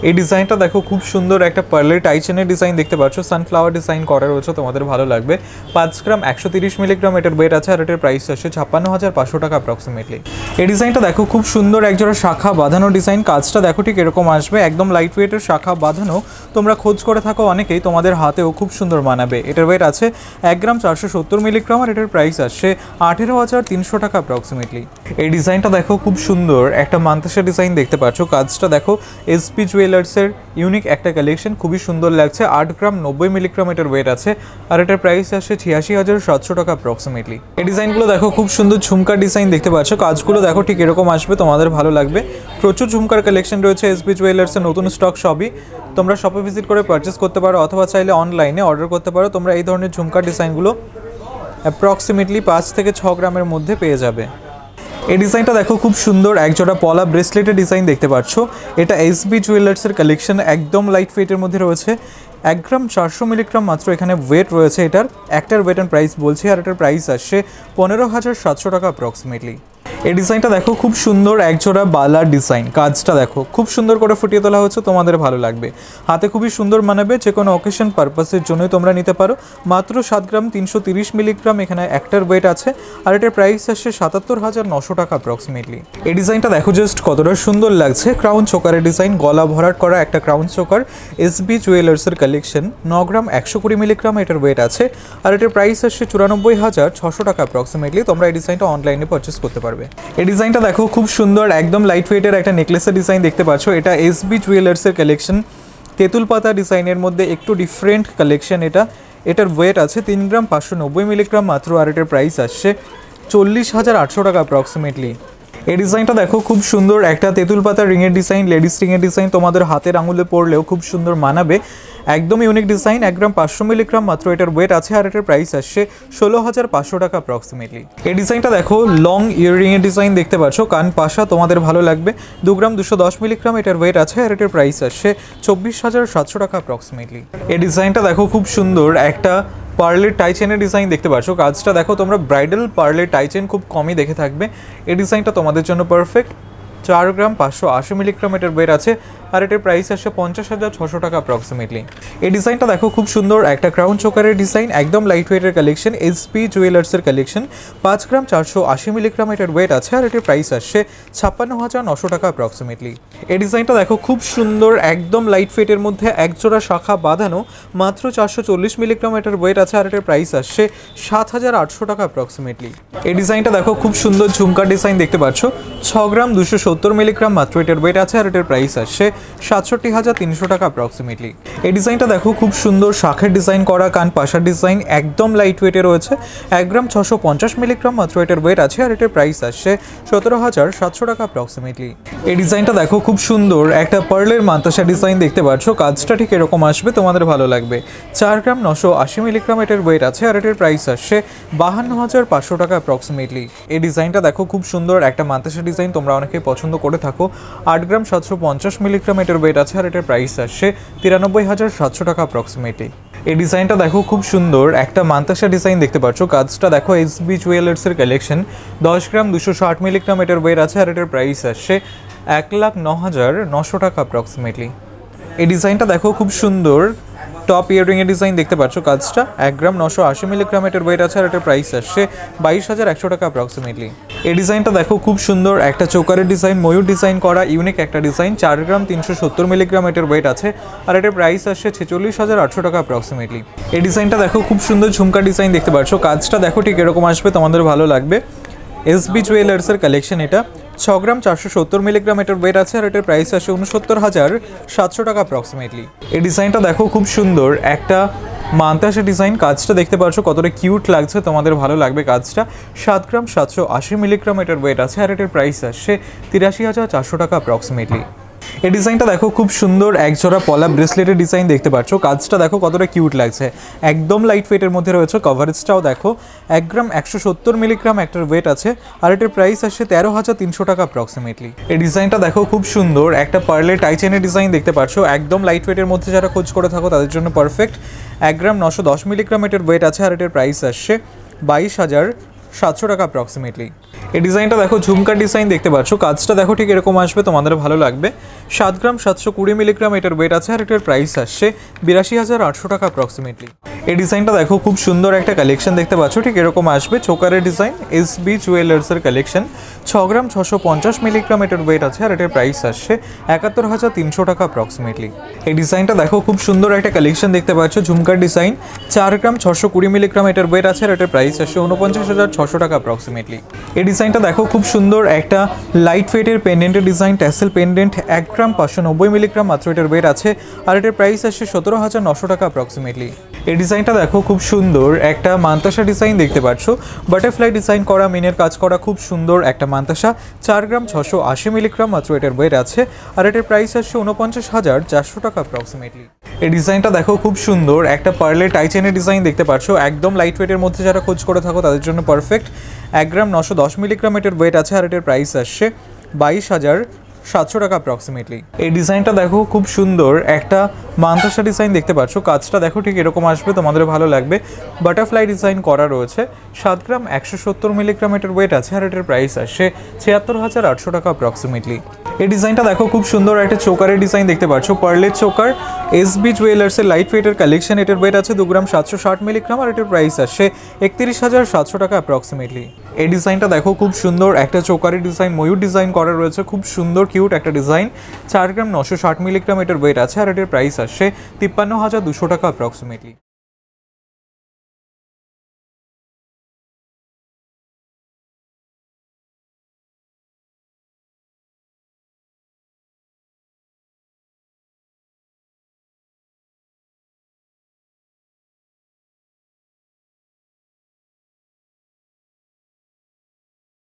এই ডিজাইনটা দেখো খুব সুন্দর একটা পার্লের টাইচেনের ডিজাইন দেখতে পাচ্ছ, সানফ্লাওয়ার ডিজাইন করা রয়েছে, তোমাদের ভালো লাগবে। 5 গ্রাম 130 মিলিগ্রাম এটার ওয়েট আছে আর এটার প্রাইস আসছে 56,500 টাকা অ্যাপ্রক্সিমেটলি। এই ডিজাইনটা দেখো খুব সুন্দর একজোড়া শাখা বাঁধানো ডিজাইন, কাজটা দেখো ঠিক এরকম আসবে, একদম লাইট ওয়েটের শাখা বাঁধানো, তোমরা খোঁজ করে থাকো অনেকেই, তোমাদের হাতেও খুব সুন্দর মানাবে। এটার ওয়েট আছে 1 গ্রাম 470 মিলিগ্রাম আর এটার প্রাইস আসছে 18,300 টাকা অ্যাপ্রক্সিমেটলি। এই ডিজাইনটা দেখো খুব সুন্দর একটা মান্তাসা ডিজাইন দেখতে পাচ্ছ, কাজটা দেখো এসপি জুয়েলার্সের ইউনিক একটা কালেকশন, খুবই সুন্দর লাগছে। 8 গ্রাম 90 মিলিগ্রাম এটার ওয়েট আছে আর এটার প্রাইস আসছে 86,700 টাকা অ্যাপ্রক্সিমেটলি। এই ডিজাইনগুলো দেখো খুব সুন্দর ঝুমকার ডিজাইন দেখতে পাচ্ছ, কাজগুলো দেখো ঠিক এরকম আসবে, তোমাদের ভালো লাগবে। প্রচুর ঝুমকার কালেকশন রয়েছে এসপি জুয়েলার্সের, নতুন স্টক সবই, তোমরা শপে ভিজিট করে পারচেস করতে পারো অথবা চাইলে অনলাইনে অর্ডার করতে পারো। তোমরা এই ধরনের ঝুমকার ডিজাইনগুলো অ্যাপ্রক্সিমেটলি 5 থেকে 6 গ্রামের মধ্যে পেয়ে যাবে। এই ডিজাইনটা দেখো খুব সুন্দর একজোড়া পলা ব্রেসলেটের ডিজাইন দেখতে পাচ্ছ, এটা এসবি জুয়েলার্সের কালেকশন, একদম লাইট ওয়েটের মধ্যে রয়েছে। 1 গ্রাম 400 মিলিগ্রাম মাত্র এখানে ওয়েট রয়েছে, এটার একটার ওয়েট অ্যান্ড প্রাইস বলছি আর এটার প্রাইস আসছে 15,700 টাকা অ্যাপ্রক্সিমেটলি। এই ডিজাইনটা দেখো খুব সুন্দর একজোড়া বালার ডিজাইন, কাজটা দেখো খুব সুন্দর করে ফুটিয়ে তোলা হচ্ছে, তোমাদের ভালো লাগবে, হাতে খুবই সুন্দর মানাবে, যে কোনো অকেশন পারপাসের জন্যই তোমরা নিতে পারো। মাত্র 7 গ্রাম 330 মিলিগ্রাম এখানে একটার ওয়েট আছে আর এটার প্রাইস আসছে 77,900 টাকা অ্যাপ্রক্সিমেটলি। এই ডিজাইনটা দেখো জাস্ট কতটা সুন্দর লাগছে, ক্রাউন চোকারের ডিজাইন, গলা ভরাট করা একটা ক্রাউন চোকার, এসবি জুয়েলার্সের কালেকশন। 9 গ্রাম 120 মিলিগ্রাম এটার ওয়েট আছে আর এটার প্রাইস আসছে 94,600 টাকা অ্যাপ্রক্সিমেটলি। তোমরা এই ডিজাইনটা অনলাইনে পারচেস করতে পারবে। এই ডিজাইনটা দেখো খুব সুন্দর একদম লাইট ওয়েটের একটা নেকলেসের ডিজাইন দেখতে পাচ্ছ, এটা এসবি জুয়েলার্সের কালেকশন, তেঁতুল পাতা ডিজাইনের মধ্যে একটু ডিফারেন্ট কালেকশন এটা। এটার ওয়েট আছে 3 গ্রাম 590 মিলিগ্রাম মাত্র আর এটার প্রাইস আসছে 40,800 টাকা অ্যাপ্রক্সিমেটলি। এই ডিজাইনটা দেখো খুব সুন্দর একটা তেঁতুল পাতার রিংয়ের ডিজাইন, লেডিস রিংয়ের ডিজাইন, তোমাদের হাতের আঙুলে পড়লেও খুব সুন্দর মানাবে, একদম ইউনিক ডিজাইন। 1 গ্রাম 500 মিলিগ্রাম মাত্র এটার ওয়েট আছে আর এটার প্রাইস আসছে 16,500 টাকা অ্যাপ্রক্সিমেটলি। এই ডিজাইনটা দেখো লং ইয়াররিংয়ের ডিজাইন দেখতে পাচ্ছ, কান পাশা, তোমাদের ভালো লাগবে। 2 গ্রাম 210 মিলিগ্রাম এটার ওয়েট আছে আর এটার প্রাইস আসছে 24,700 টাকা অ্যাপ্রক্সিমেটলি। এই ডিজাইনটা দেখো খুব সুন্দর একটা পার্লের টাইচেনের ডিজাইন দেখতে পাচ্ছ, কাজটা দেখো তোমরা ব্রাইডাল পার্লের টাইচেন খুব কমই দেখে থাকবে, এই ডিজাইনটা তোমাদের জন্য পারফেক্ট। 4 গ্রাম 580 মিলিগ্রাম এটার ওয়েট আছে আর এটার প্রাইস আসছে 50,600 টাকা অ্যাপ্রক্সিমেটলি। এই ডিজাইনটা দেখো খুব সুন্দর একটা ক্রাউন চোকারের ডিজাইন, একদম লাইট ওয়েটের কালেকশন, এসপি জুয়েলার্সের কালেকশন। 5 গ্রাম 480 মিলিগ্রাম এটার ওয়েট আছে আর এটার প্রাইস আসছে 56,900 টাকা অ্যাপ্রক্সিমেটলি। এই ডিজাইনটা দেখো খুব সুন্দর একদম লাইট ওয়েটের মধ্যে একজোড়া শাখা বাঁধানো, মাত্র 440 মিলিগ্রাম এটার ওয়েট আছে আর এটার প্রাইস আসছে 7,800 টাকা অ্যাপ্রক্সিমেটলি। এই ডিজাইনটা দেখো খুব সুন্দর ঝুমকার ডিজাইন দেখতে পাচ্ছ, 6 গ্রাম 270 মিলিগ্রাম মাত্র এটার ওয়েট আছে আর এটার প্রাইস আসছে 67,300 টাকা অ্যাপ্রক্সিমেটলি। এই ডিজাইনটা দেখো খুব সুন্দর শাখের ডিজাইন করা, কান পাশার ডিজাইন, একদম লাইট ওয়েটে রয়েছে। 1 গ্রাম 650 মিলিগ্রাম মাত্র এটার ওয়েট আছে আর এটার প্রাইস আসছে 17,700 টাকা অ্যাপ্রক্সিমেটলি। এই ডিজাইনটা দেখো খুব সুন্দর একটা পার্লের মান্তাসা ডিজাইন দেখতে পাচ্ছ, কাজটা ঠিক এরকম আসবে, তোমাদের ভালো লাগবে। 4 গ্রাম 980 মিলিগ্রাম এটার ওয়েট আছে আর এটার প্রাইস আসছে 52,500 টাকা অ্যাপ্রক্সিমেটলি। এই ডিজাইনটা দেখো খুব সুন্দর একটা মান্তাসা ডিজাইন, তোমরা অনেকেই পছন্দ করে থাকো। 8 গ্রাম 750 মিলিগ্রাম এটার ওয়েট আছে আর এটার প্রাইস আসছে 93,700 টাকা অ্যাপ্রক্সিমেটলি। এই ডিজাইনটা দেখো খুব সুন্দর একটা মান্তাসা ডিজাইন দেখতে পাচ্ছ, কাজটা দেখো এসবি জুয়েলার্সের কালেকশন। 10 গ্রাম 260 মিলিগ্রাম এটার ওয়েট আছে আর এটার প্রাইস আসছে 1,09,900 টাকা অ্যাপ্রক্সিমেটলি। এই ডিজাইনটা দেখো খুব সুন্দর টপ ইয়াররিংয়ের ডিজাইন দেখতে পাচ্ছ, কাজটা 1 গ্রাম 980 মিলিগ্রাম এটার ওয়েট আছে আর এটার প্রাইস আসছে 22,100 টাকা অ্যাপ্রক্সিমেটলি। এই ডিজাইনটা দেখো খুব সুন্দর একটা চোকারের ডিজাইন, ময়ূর ডিজাইন করা ইউনিক একটা ডিজাইন। 4 গ্রাম 370 মিলিগ্রাম এটার ওয়েট আছে আর এটার প্রাইস আসছে 46,800 টাকা অ্যাপ্রক্সিমেটলি। এই ডিজাইনটা দেখো খুব সুন্দর ঝুমকা ডিজাইন দেখতে পাচ্ছ, কাজটা দেখো ঠিক এরকম আসবে, তোমাদের ভালো লাগবে। এসবি জুয়েলার্সের কালেকশন এটা। 6 গ্রাম 470 মিলিগ্রাম এটার ওয়েট আছে আর এটার প্রাইস আসে 69,700 টাকা অ্যাপ্রক্সিমেটলি। এই ডিজাইনটা দেখো খুব সুন্দর একটা মান্তাসা ডিজাইন, কাজটা দেখতে পাচ্ছ কতটা কিউট লাগছে, তোমাদের ভালো লাগবে কাজটা। 7 গ্রাম 780 মিলিগ্রাম এটার ওয়েট আছে আর এটার প্রাইস আসছে 83,400 টাকা অ্যাপ্রক্সিমেটলি। এই ডিজাইনটা দেখো খুব সুন্দর একজোড়া পলা ব্রেসলেটের ডিজাইন দেখতে পাচ্ছ, কাজটা দেখো কতটা কিউট লাগছে, একদম লাইট ওয়েটের মধ্যে রয়েছে। কভারেজটাও দেখো 1 গ্রাম 170 মিলিগ্রাম একটার ওয়েট আছে আর এটার প্রাইস আসছে 13,300 টাকা অ্যাপ্রক্সিমেটলি। এই ডিজাইনটা দেখো খুব সুন্দর একটা পার্লের টাইচেনের ডিজাইন দেখতে পাচ্ছ, একদম লাইট ওয়েটের মধ্যে যারা খোঁজ করে থাকো তাদের জন্য পারফেক্ট। 1 গ্রাম 910 মিলিগ্রাম এটার ওয়েট আছে আর এটার প্রাইস আসছে 22,700 টাকা অ্যাপ্রক্সিমেটলি। এই ডিজাইনটা দেখো ঝুমকার ডিজাইন দেখতে পাচ্ছ, কাজটা দেখো ঠিক এরকম আসবে, তোমাদের ভালো লাগবে। 7 গ্রাম 720 মিলিগ্রাম এটার ওয়েট আছে আর এটার প্রাইস আসছে 82,800 টাকা অ্যাপ্রক্সিমেটলি। এই ডিজাইনটা দেখো খুব সুন্দর একটা কালেকশন দেখতে পাচ্ছ, ঠিক এরকম আসবে চোকারের ডিজাইন, এসবি জুয়েলার্সের কালেকশন। 6 গ্রাম 650 মিলিগ্রাম এটার ওয়েট আছে আর এটার প্রাইস আসছে 71,300 টাকা অ্যাপ্রক্সিমেটলি। এই ডিজাইনটা দেখো খুব সুন্দর একটা কালেকশন দেখতে পাচ্ছ, ঝুমকার ডিজাইন। 4 গ্রাম 620 মিলিগ্রাম এটার ওয়েট আছে আর এটার প্রাইস আসছে 49,600 টাকা অ্যাপ্রক্সিমেটলি। এই ডিজাইনটা দেখো খুব সুন্দর একটা লাইট ওয়েটের পেন্ডেন্টের ডিজাইন, ট্যাসেল পেন্ডেন্ট। 1 গ্রাম 590 মিলিগ্রাম মাত্র এটার ওয়েট আছে আর এটার প্রাইস আসছে 17,900 টাকা অ্যাপ্রক্সিমেটলি। এই ডিজাইনটা দেখো খুব সুন্দর একটা মান্তাসা ডিজাইন দেখতে পাচ্ছ, বাটারফ্লাই ডিজাইন করা, মিনের কাজ করা, খুব সুন্দর একটা মান্তাসা। 4 গ্রাম 680 মিলিগ্রাম মাত্র এটার ওয়েট আছে আর এটার প্রাইস আসছে 49,400 টাকা অ্যাপ্রক্সিমেটলি। এই ডিজাইনটা দেখো খুব সুন্দর একটা পার্লের টাই চেনের ডিজাইন দেখতে পাচ্ছ, একদম লাইট ওয়েটের মধ্যে যারা খোঁজ করে থাকো তাদের জন্য পারফেক্ট। 1 গ্রাম 910 মিলিগ্রাম এটার ওয়েট আছে আর এটার প্রাইস আসছে 22,700 টাকা অ্যাপ্রক্সিমেটলি। এই ডিজাইনটা দেখো খুব সুন্দর একটা মান্তাসা ডিজাইন দেখতে পাচ্ছ, কাজটা দেখো ঠিক এরকম আসবে, তোমাদের ভালো লাগবে। বাটারফ্লাই ডিজাইন করা রয়েছে। 7 গ্রাম 170 মিলিগ্রাম এটার ওয়েট আছে আর এটার প্রাইস আসছে 76,800 টাকা অ্যাপ্রক্সিমেটলি। এই ডিজাইনটা দেখো খুব সুন্দর একটা চোকারের ডিজাইন দেখতে পাচ্ছ, পার্লের চোকার, এসবি জুয়েলার্সের লাইট ওয়েটের কালেকশন। এটার ওয়েট আছে 2 গ্রাম 760 মিলিগ্রাম আর এটার প্রাইস আসছে 31,700 টাকা অ্যাপ্রক্সিমেটলি। এই ডিজাইনটা দেখো খুব সুন্দর একটা চোকারের ডিজাইন, ময়ূর ডিজাইন করা রয়েছে, খুব সুন্দর কিউট একটা ডিজাইন। 4 গ্রাম 960 মিলিগ্রাম এটার ওয়েট আছে আর এটার প্রাইস আসছে 53,200 টাকা অ্যাপ্রক্সিমেটলি।